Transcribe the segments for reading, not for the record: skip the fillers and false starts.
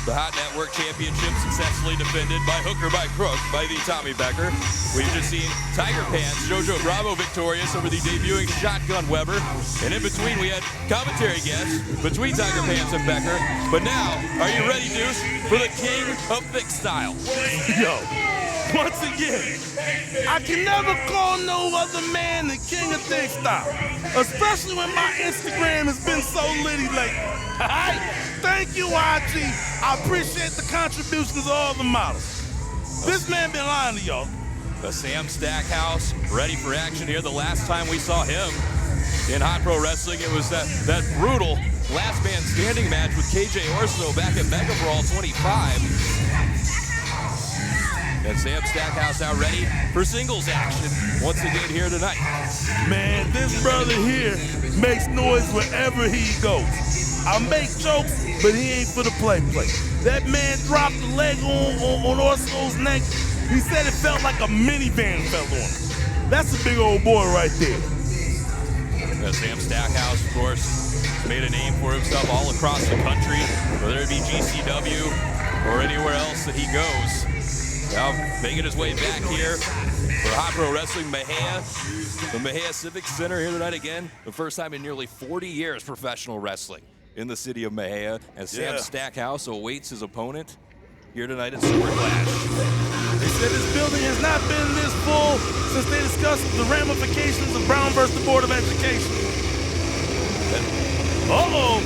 The Hot Network Championship successfully defended by hook or by crook by the Tommy Becker. We've just seen Tiger Pants, Jojo Bravo victorious over the debuting Shotgun Weber. And in between we had commentary guests between Tiger Pants and Becker. But now, are you ready, Deuce, for the King of Thicc Style? Yo, once again, I can never call no other man the King of Thicc Style, especially when my Instagram has been so litty lately. All right? Thank you, Auzzy. I appreciate the contributions of all the models. This man been lying to y'all. Sam Stackhouse ready for action here. The last time we saw him in Hot Pro Wrestling, it was that brutal last man standing match with KJ Orso back at Mega Brawl 25. And Sam Stackhouse now ready for singles action once again here tonight. Man, this brother here makes noise wherever he goes. I make jokes, but he ain't for the play. That man dropped the leg on Orso's neck. He said it felt like a minivan fell on him. That's a big old boy right there. Sam Stackhouse, of course, made a name for himself all across the country, whether it be GCW or anywhere else that he goes. Now making his way back here for Hot Pro Wrestling Mexia, the Mexia Civic Center here tonight again. The first time in nearly 40 years professional wrestling in the city of Mexia, as Sam Stackhouse awaits his opponent here tonight at SUPERCLASH. They said this building has not been this full since they discussed the ramifications of Brown versus the Board of Education. Well,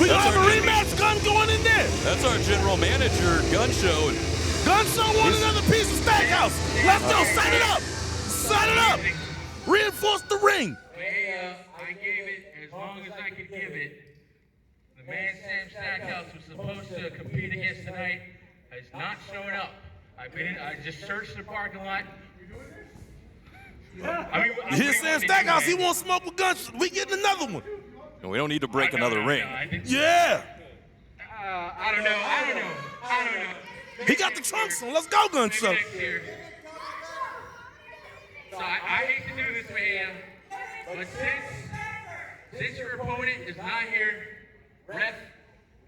we gonna have a rematch gun going in there. That's our general manager, Gun Show. Gun Show wants another piece of Stackhouse. Let's go, sign it up. Sign it up. Reinforce the ring. I gave it as long as I could give it. The man Sam Stackhouse was supposed to compete against tonight has not shown up. I just searched the parking lot. Here's Sam Stackhouse. He won't smoke with Gun Show. We getting another one. And we don't need to break another ring. Yeah. I don't know. He got the trunks on. Let's go, Gun Show. So I hate to do this, man, but since your opponent is not here, ref,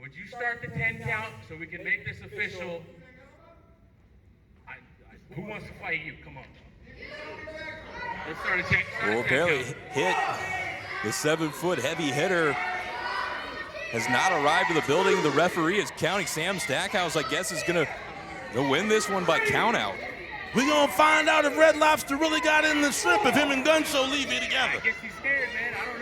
would you start the 10 count so we can make this official? Who wants to fight you? Come on. Let's start a 10 count. Well, barely hit. The 7-foot heavy hitter has not arrived to the building. The referee is counting. Sam Stackhouse, I guess, is going to win this one by count out. We're going to find out if Red Lobster really got in the shrimp if him and Gun Show leave here together. I guess he's scared, man. I don't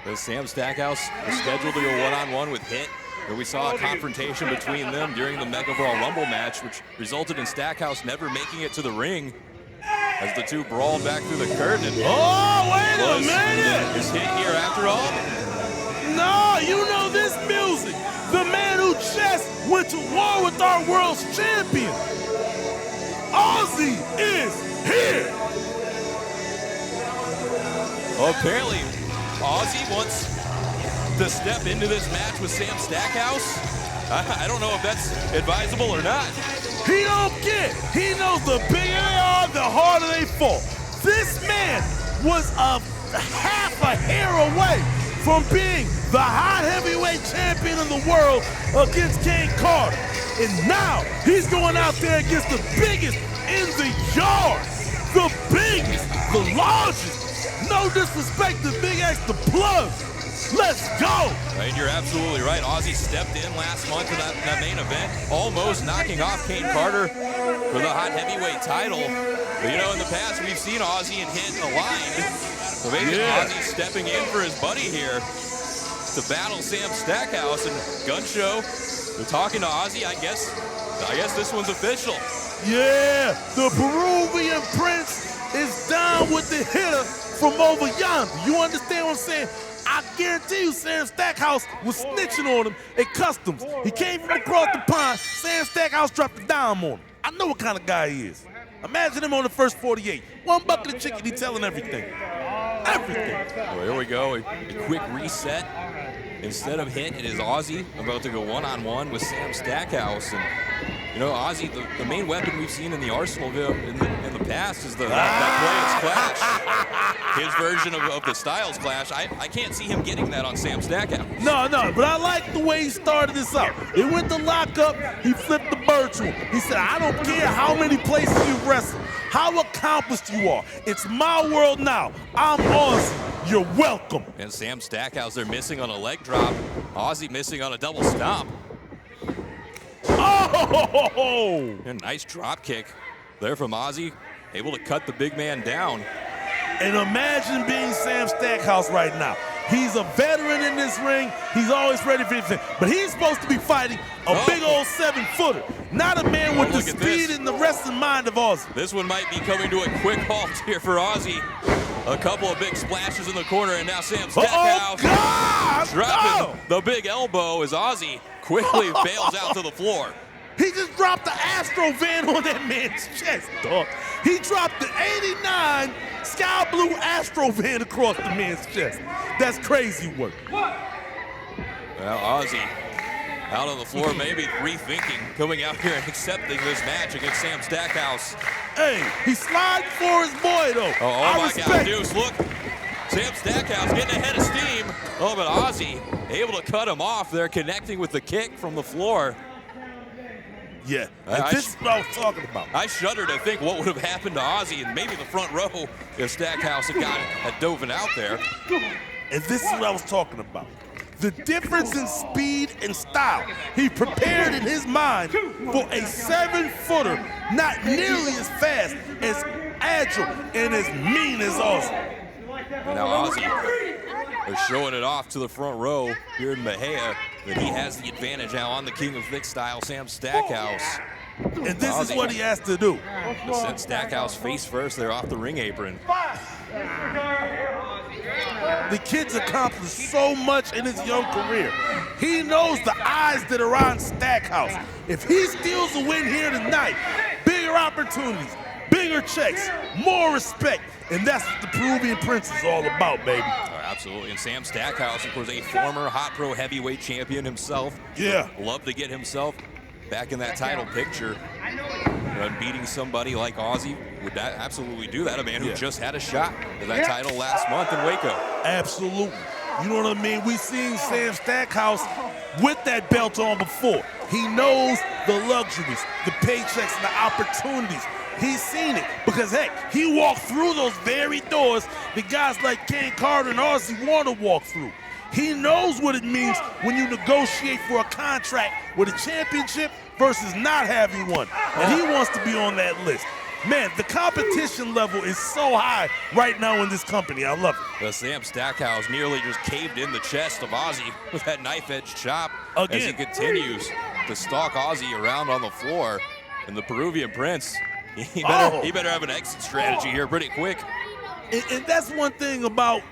know. Sam Stackhouse is scheduled to go one-on-one with Hit. Where we saw a confrontation between them during the Mega Brawl Rumble match, which resulted in Stackhouse never making it to the ring as the two brawled back through the curtain. Oh, wait a minute! Is Hit here after all? No, you know this music. The man who just went to war with our world's champion. Auzzy is here. Well, apparently, Auzzy wants to step into this match with Sam Stackhouse. I don't know if that's advisable or not. He don't care. He knows the bigger they are, the harder they fall. This man was a half a hair away from being the hot heavyweight champion of the world against King Carter. And now he's going out there against the biggest in the yard. The biggest, the largest. No disrespect to Big X the Plug. Let's go! Right, you're absolutely right. Auzzy stepped in last month in that main event, almost knocking off Kane Carter for the hot heavyweight title. But you know, in the past, we've seen Auzzy and Hit aligned. So maybe Auzzy stepping in for his buddy here to battle Sam Stackhouse. And Gun Show, they're talking to Auzzy. I guess this one's official. Yeah, the Peruvian Prince is down with the hitter from over yonder. You understand what I'm saying? I guarantee you Sam Stackhouse was snitching on him at Customs. He came from across the pond. Sam Stackhouse dropped a dime on him. I know what kind of guy he is. Imagine him on the first 48. One bucket of chicken, he telling everything. Everything. Well, here we go, a quick reset. Instead of Hit, it is Auzzy about to go one-on-one with Sam Stackhouse. And you know, Auzzy, the main weapon we've seen in the arsenal in the past is that play is Clash. his version of the Styles Clash. I can't see him getting that on Sam Stackhouse. No, but I like the way he started this out. It went to lockup, he flipped the bird to him. He said, I don't care how many places you wrestle, how accomplished you are. It's my world now. I'm Aussie. You're welcome. And Sam Stackhouse, they're missing on a leg drop. Aussie missing on a double stomp. Oh! A nice drop kick there from Aussie, able to cut the big man down. And imagine being Sam Stackhouse right now. He's a veteran in this ring. He's always ready for anything. But he's supposed to be fighting a big old 7-footer, not a man with the speed and the wrestling mind of Aussie. This one might be coming to a quick halt here for Aussie. A couple of big splashes in the corner, and now Sam Stackhouse dropping the big elbow as Aussie quickly bails out to the floor. He just dropped the Astro van on that man's chest, dog. He dropped the 89 sky blue Astro van across the man's chest. That's crazy work. Well, Aussie out on the floor, maybe rethinking coming out here and accepting this match against Sam Stackhouse. Hey, he's sliding for his boy, though. Oh my God, Deuce, look. Sam Stackhouse getting ahead of steam. Oh, but Aussie able to cut him off there, connecting with the kick from the floor. Yeah, this is what I was talking about. I shudder to think what would have happened to Aussie and maybe the front row if Stackhouse had dove out there. And this is what I was talking about. The difference in speed and style. He prepared in his mind for a 7-footer, not nearly as fast, as agile, and as mean as Aussie. Now Aussie is showing it off to the front row here in Mexia that he has the advantage now on the King of Thicc Style, Sam Stackhouse. And this is what he has to do. To send Stackhouse face first there off the ring apron. The kid's accomplished so much in his young career. He knows the eyes that are on Stackhouse. If he steals a win here tonight, bigger opportunities, bigger checks, more respect. And that's what the Peruvian Prince is all about, baby. Oh, absolutely. And Sam Stackhouse, of course, a former Hot Pro heavyweight champion himself. Yeah. Love to get himself back in that title picture. And beating somebody like Aussie would absolutely do that. A man who just had a shot at that title last month in Waco. Absolutely. You know what I mean? We've seen Sam Stackhouse with that belt on before. He knows the luxuries, the paychecks, and the opportunities. He's seen it because, heck, he walked through those very doors that guys like Kane Carter and Aussie want to walk through. He knows what it means when you negotiate for a contract with a championship versus not having one. And he wants to be on that list. Man, the competition level is so high right now in this company. I love it. Well, Sam Stackhouse nearly just caved in the chest of Aussie with that knife-edge chop as he continues to stalk Aussie around on the floor. And the Peruvian Prince, he better have an exit strategy here pretty quick. And that's one thing about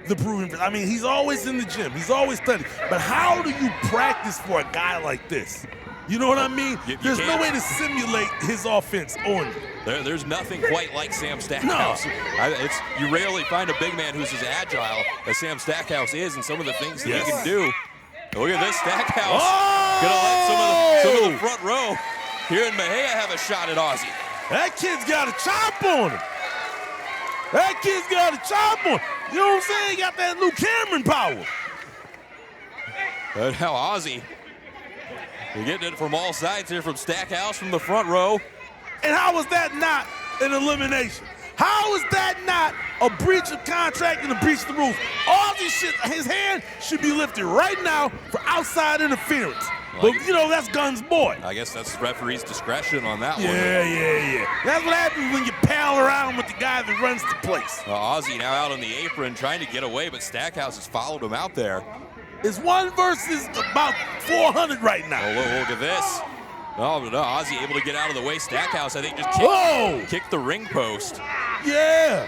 the Peruvian Prince. I mean, he's always in the gym. He's always studying. But how do you practice for a guy like this? You know what I mean? There's no way to simulate his offense on you. There's nothing quite like Sam Stackhouse. No. You rarely find a big man who's as agile as Sam Stackhouse is, and some of the things that he can do. Look at this, Stackhouse. Gonna let some of the front row here in Mexia have a shot at Aussie. That kid's got a chop on him. That kid's got a chop on him. You know what I'm saying? He got that new Cameron power. But now Aussie, we're getting it from all sides here, from Stackhouse, from the front row. And how is that not an elimination? How is that not a breach of contract and a breach of the rules? Aussie shit, his hand should be lifted right now for outside interference. But, you know, that's Gunn's boy. I guess that's the referee's discretion on that one. Yeah. That's what happens when you pal around with the guy that runs the place. Aussie now out on the apron trying to get away, but Stackhouse has followed him out there. It's 1 versus about 400 right now. Oh, look at this. Oh, no, Aussie able to get out of the way. Stackhouse, I think, just kicked the ring post. Yeah.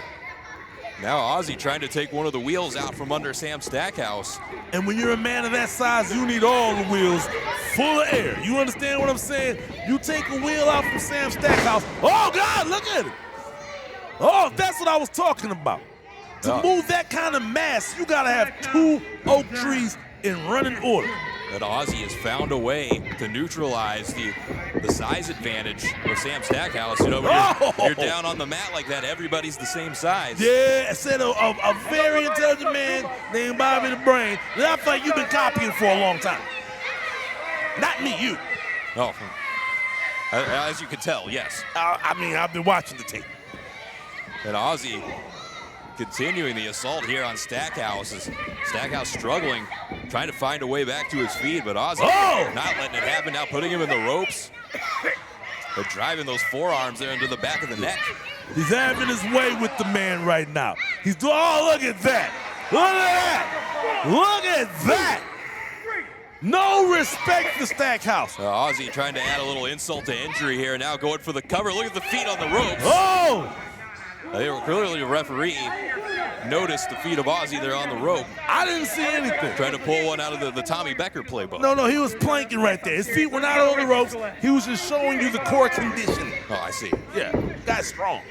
Now Aussie trying to take one of the wheels out from under Sam Stackhouse. And when you're a man of that size, you need all the wheels full of air. You understand what I'm saying? You take a wheel out from Sam Stackhouse. Oh, God, look at it. Oh, that's what I was talking about. To move that kind of mass, you got to have 2 oak trees in running order. that Auzzy has found a way to neutralize the size advantage of Sam Stackhouse. You know, when you're down on the mat like that, everybody's the same size. Yeah, I said a very intelligent man named Bobby the Brain that I feel like you've been copying for a long time. Not me, you. Oh, as you can tell, yes. I mean, I've been watching the tape. And Auzzy continuing the assault here on Stackhouse. As Stackhouse struggling, trying to find a way back to his feet, but Auzzy not letting it happen, now putting him in the ropes. But driving those forearms there into the back of the neck. He's having his way with the man right now. He's doing, oh, look at that. Look at that. Look at that. No respect for Stackhouse. Auzzy trying to add a little insult to injury here, now going for the cover. Look at the feet on the ropes. Oh! They were clearly a referee. Noticed the feet of Auzzy there on the rope. I didn't see anything. Trying to pull one out of the Tommy Becker playbook. No, he was planking right there. His feet were not on the ropes. He was just showing you the core condition. Oh, I see. Yeah, guy's strong.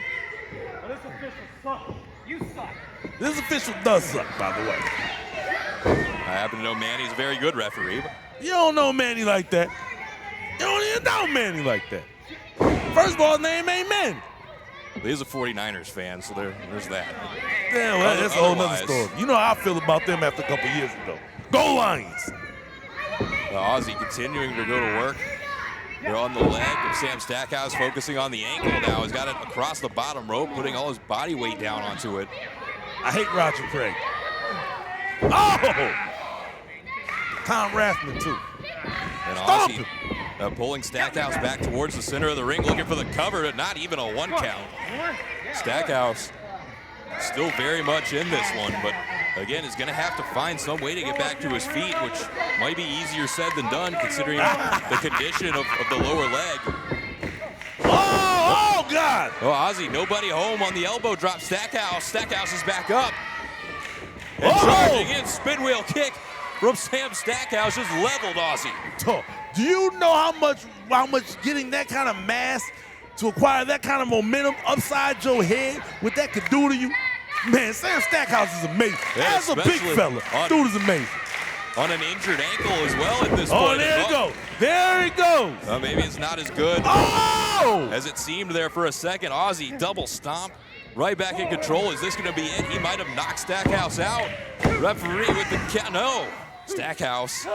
This official sucks. You suck. This official does suck, by the way. I happen to know Manny's a very good referee. But You don't know Manny like that. You don't even know Manny like that. First of all, his name ain't Manny. he's a 49ers fan, so there's that. Yeah, well, that's a whole nother story. You know how I feel about them after a couple years ago. Go Lions! Auzzy continuing to go to work. They're on the leg of Sam Stackhouse, focusing on the ankle now. He's got it across the bottom rope, putting all his body weight down onto it. I hate Roger Craig. Oh! Tom Rathman, too. And Stomp Auzzy pulling Stackhouse back towards the center of the ring, looking for the cover, but not even a 1 count. Stackhouse still very much in this one, but again, is going to have to find some way to get back to his feet, which might be easier said than done, considering the condition of the lower leg. Oh, God! Oh, Auzzy, nobody home on the elbow drop. Stackhouse is back up. And charging in, spin wheel kick from Sam Stackhouse just leveled Auzzy. Do you know how much getting that kind of mass to acquire that kind of momentum upside your head, what that could do to you? Man, Sam Stackhouse is amazing. Yeah, as a big fella, dude is amazing. On an injured ankle as well at this point. Oh, there he goes. There he goes. Maybe it's not as good as it seemed there for a second. Auzzy double stomp. Right back in control. Is this going to be it? He might have knocked Stackhouse out. Referee with the count. No. Stackhouse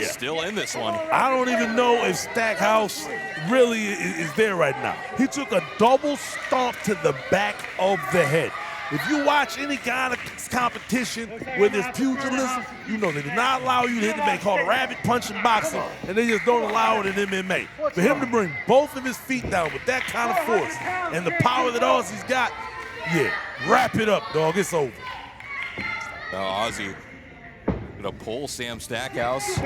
still in this one. I don't even know if Stackhouse really is there right now. He took a double stomp to the back of the head. If you watch any kind of competition where there's pugilism, you know they do not allow you to hit the bait, called rabbit punch in boxing, and they just don't allow it in MMA. For him to bring both of his feet down with that kind of force and the power that Auzzy's got, yeah, wrap it up, dog. It's over. Now Auzzy gonna pull Sam Stackhouse.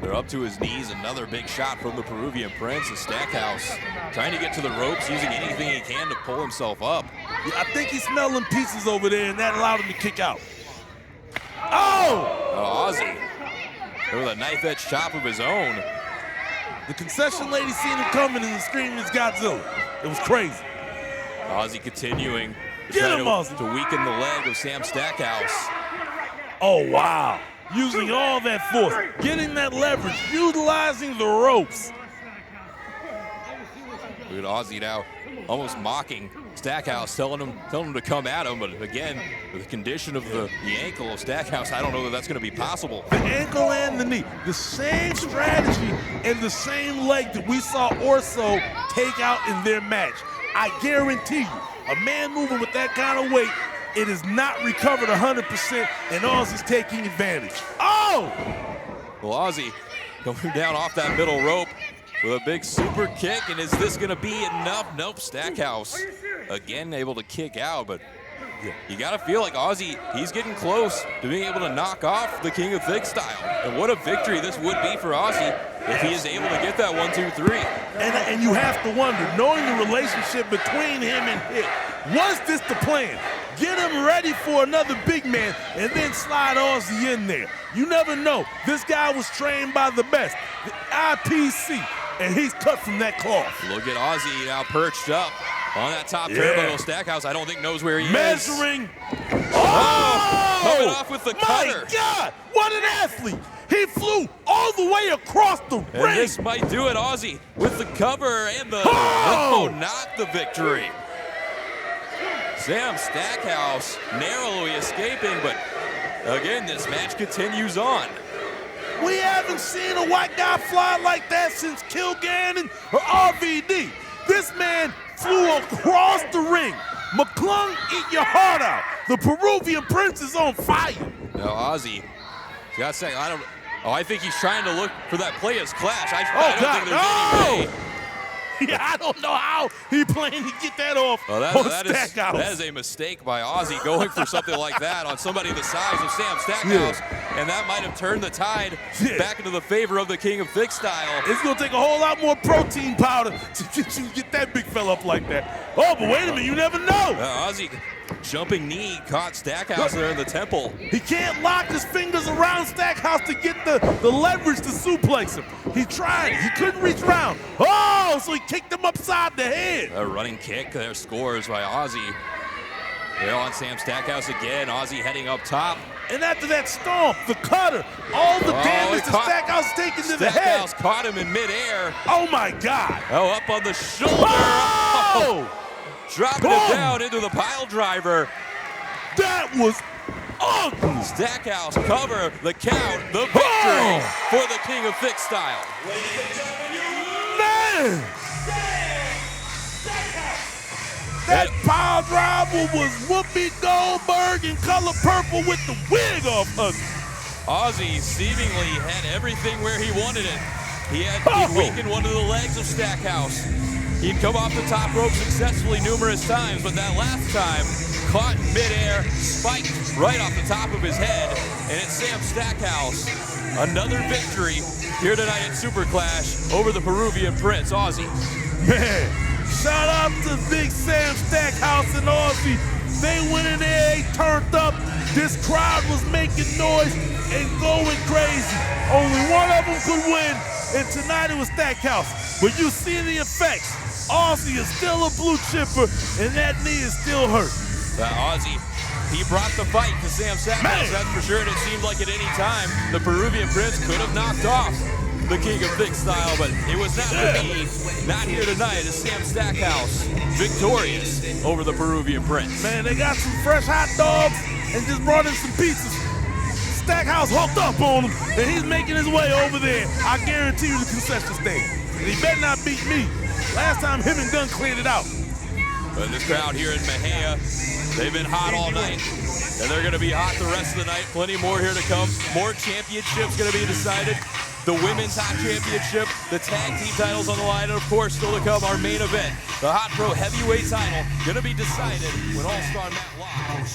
They're up to his knees. Another big shot from the Peruvian Prince. And Stackhouse trying to get to the ropes, using anything he can to pull himself up. Yeah, I think he's smelling pieces over there, and that allowed him to kick out. Oh! Auzzy with a knife-edge chop of his own. The concession lady seen him coming and screaming, "It's Godzilla." It was crazy. Auzzy continuing Get him, Auzzy. to weaken the leg of Sam Stackhouse. Oh, wow. Using all that force, getting that leverage, utilizing the ropes. Look at Auzzy now almost mocking Stackhouse, telling him to come at him. But again, with the condition of the ankle of Stackhouse, I don't know that that's going to be possible. The ankle and the knee, the same strategy and the same leg that we saw Orso take out in their match. I guarantee you, a man moving with that kind of weight, it is not recovered 100%, and Auzzy's taking advantage. Oh! Well, Auzzy going down off that middle rope with a big super kick, and is this going to be enough? Nope, Stackhouse again able to kick out, but you got to feel like Auzzy, he's getting close to being able to knock off the King of Thicc Style. And what a victory this would be for Auzzy if he is able to get that 1, 2, 3. And you have to wonder, knowing the relationship between him and Hick, was this the plan? Get him ready for another big man and then slide Auzzy in there. You never know. This guy was trained by the best, the IPC, and he's cut from that cloth. Look at Auzzy now perched up on that top turnbuckle. Stackhouse, I don't think knows where he is. Measuring. Oh! coming off with the cutter. My God, what an athlete. He flew all the way across the ring. And this might do it, Auzzy, with the cover and the, not the victory. Sam Stackhouse narrowly escaping, but again, this match continues on. We haven't seen a white guy fly like that since Kilgannon or RVD. This man flew across the ring. McClung, eat your heart out. The Peruvian Prince is on fire. Now, Auzzy, got second. I think he's trying to look for that players clash. I don't think there's any way. Yeah, I don't know how he planning to get that off on Stackhouse. That is a mistake by Auzzy going for something like that on somebody the size of Sam Stackhouse, and that might have turned the tide back into the favor of the King of Thicc Style. It's going to take a whole lot more protein powder to get that big fella up like that. Oh, but wait a minute, you never know. Auzzy, jumping knee caught Stackhouse there in the temple. He can't lock his fingers around Stackhouse to get the leverage to suplex him. He tried, he couldn't reach around. Oh, so he kicked him upside the head. A running kick there, scores by Auzzy. They're on Sam Stackhouse again, Auzzy heading up top. And after that stomp, the cutter, all the damage that Stackhouse is taking to the head. Stackhouse caught him in midair. Oh my God. Oh, up on the shoulder. Oh! Dropping it down into the pile driver. That was ugly. Stackhouse cover, the count, the victory for the King of Thicc Style. Man! That pile driver was Whoopi Goldberg in color purple with the wig off us. Auzzy seemingly had everything where he wanted it. He weakened one of the legs of Stackhouse. He'd come off the top rope successfully numerous times, but that last time, caught midair, spiked right off the top of his head, and it's Sam Stackhouse. Another victory here tonight at SUPERCLASH over the Peruvian Prince, Auzzy. Man, shout out to Big Sam Stackhouse and Aussie. They went in there, they turned up. This crowd was making noise and going crazy. Only one of them could win, and tonight it was Stackhouse. But you see the effects. Aussie is still a blue chipper, and that knee is still hurt. Auzzy, he brought the fight to Sam Stackhouse, that's for sure, and it seemed like at any time the Peruvian Prince could have knocked off the King of Thicc Style, but it was not to be. Not here tonight as Sam Stackhouse victorious over the Peruvian Prince. Man, they got some fresh hot dogs and just brought in some pizzas. Stackhouse hooked up on him, and he's making his way over there. I guarantee you the concession stand. And he better not beat me. Last time him and Dunn cleared it out. But this crowd here in Mexia, they've been hot all night, and they're going to be hot the rest of the night. Plenty more here to come. More championships going to be decided. The Women's Hot Championship, the tag team titles on the line, and of course, still to come, our main event, the Hot Pro Heavyweight title, going to be decided when All-Star Matt Locke